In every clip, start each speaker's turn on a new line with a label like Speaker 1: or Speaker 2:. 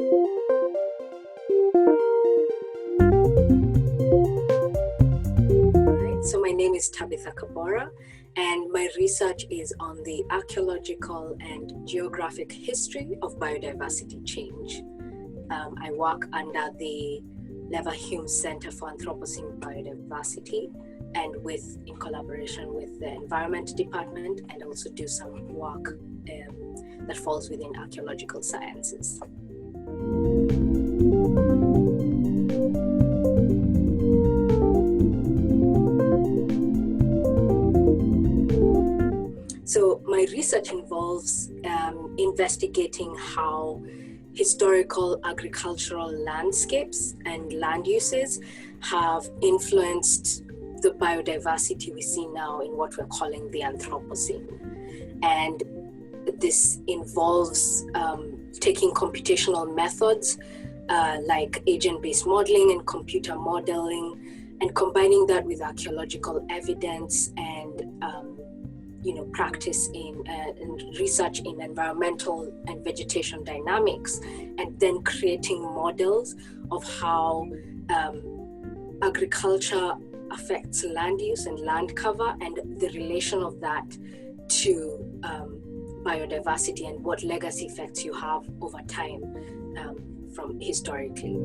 Speaker 1: So my name is Tabitha Kabora, and my research is on the archaeological and geographic history of biodiversity change. I work under the Leverhulme Center for Anthropocene Biodiversity and in collaboration with the Environment Department, and also do some work that falls within archaeological sciences. So my research involves investigating how historical agricultural landscapes and land uses have influenced the biodiversity we see now in what we're calling the Anthropocene. And this involves taking computational methods like agent-based modeling and computer modeling, and combining that with archaeological evidence and practice in research in environmental and vegetation dynamics, and then creating models of how agriculture affects land use and land cover, and the relation of that to biodiversity, and what legacy effects you have over time from historically.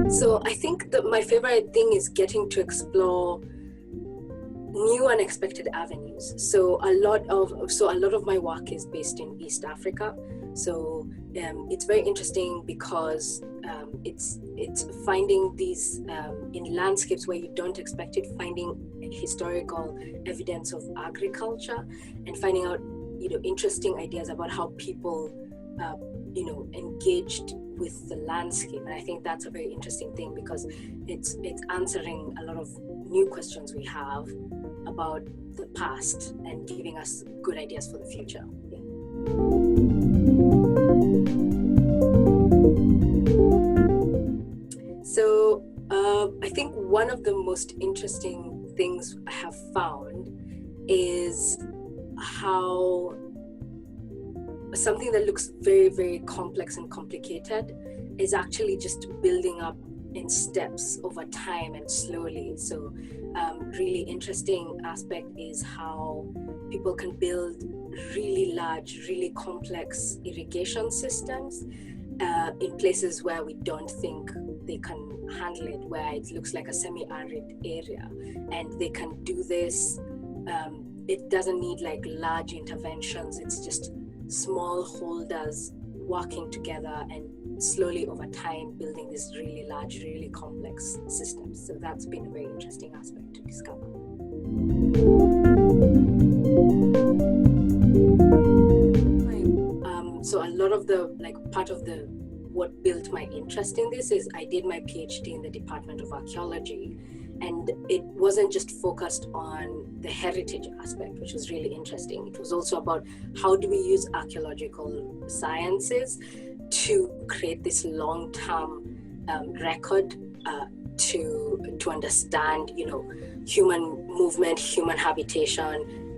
Speaker 1: So I think that my favorite thing is getting to explore new unexpected avenues. So a lot of my work is based in East Africa. So it's very interesting because it's finding these in landscapes where you don't expect it, finding historical evidence of agriculture, and finding out interesting ideas about how people engaged with the landscape. And I think that's a very interesting thing because it's answering a lot of new questions we have about the past and giving us good ideas for the future. Yeah. So I think one of the most interesting things I have found is how something that looks very, very complex and complicated is actually just building up in steps over time and slowly. So really interesting aspect is how people can build really large, really complex irrigation systems in places where we don't think they can handle it, where it looks like a semi-arid area. And they can do this, it doesn't need like large interventions, it's just small holders working together and slowly over time building these really large, really complex systems. So that's been a very interesting aspect to discover. So a lot of the part of what built my interest in this is I did my PhD in the Department of Archaeology, and it wasn't just focused on the heritage aspect, which was really interesting. It was also about how do we use archaeological sciences to create this long-term record to understand, human movement, human habitation,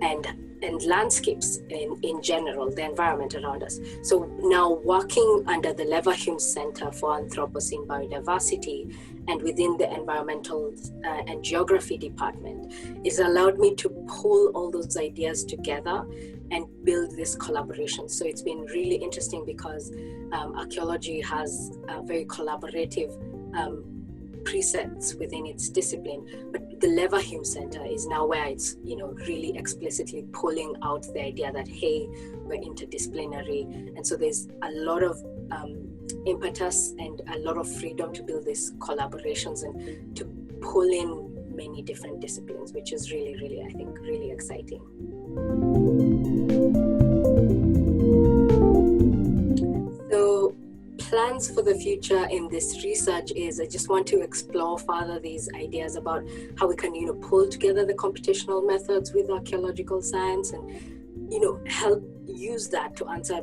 Speaker 1: and landscapes in general, the environment around us. So now working under the Leverhulme Center for Anthropocene Biodiversity and within the Environmental and Geography Department, it's allowed me to pull all those ideas together and build this collaboration. So it's been really interesting because archaeology has a very collaborative presets within its discipline, but the Leverhulme Center is now where it's really explicitly pulling out the idea that, hey, we're interdisciplinary, and so there's a lot of impetus and a lot of freedom to build these collaborations and to pull in many different disciplines, which is really, really, I think, really exciting. So plans for the future in this research is I just want to explore further these ideas about how we can pull together the computational methods with archaeological science and help use that to answer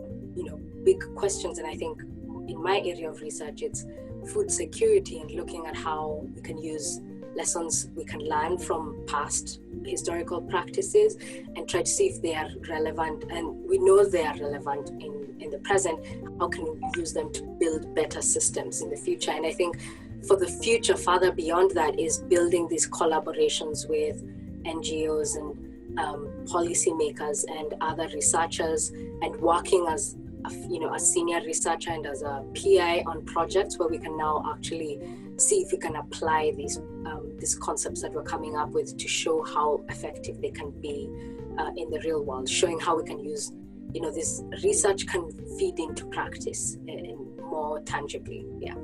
Speaker 1: big questions. And I think in my area of research it's food security and looking at how we can use lessons we can learn from past historical practices and try to see if they are relevant, and we know they are relevant in the present. How can we use them to build better systems in the future? And I think for the future, further beyond that, is building these collaborations with NGOs and policymakers and other researchers, and working as a senior researcher and as a PI on projects where we can now actually see if we can apply these concepts that we're coming up with to show how effective they can be in the real world, showing how we can use, this research can feed into practice and more tangibly. Yeah.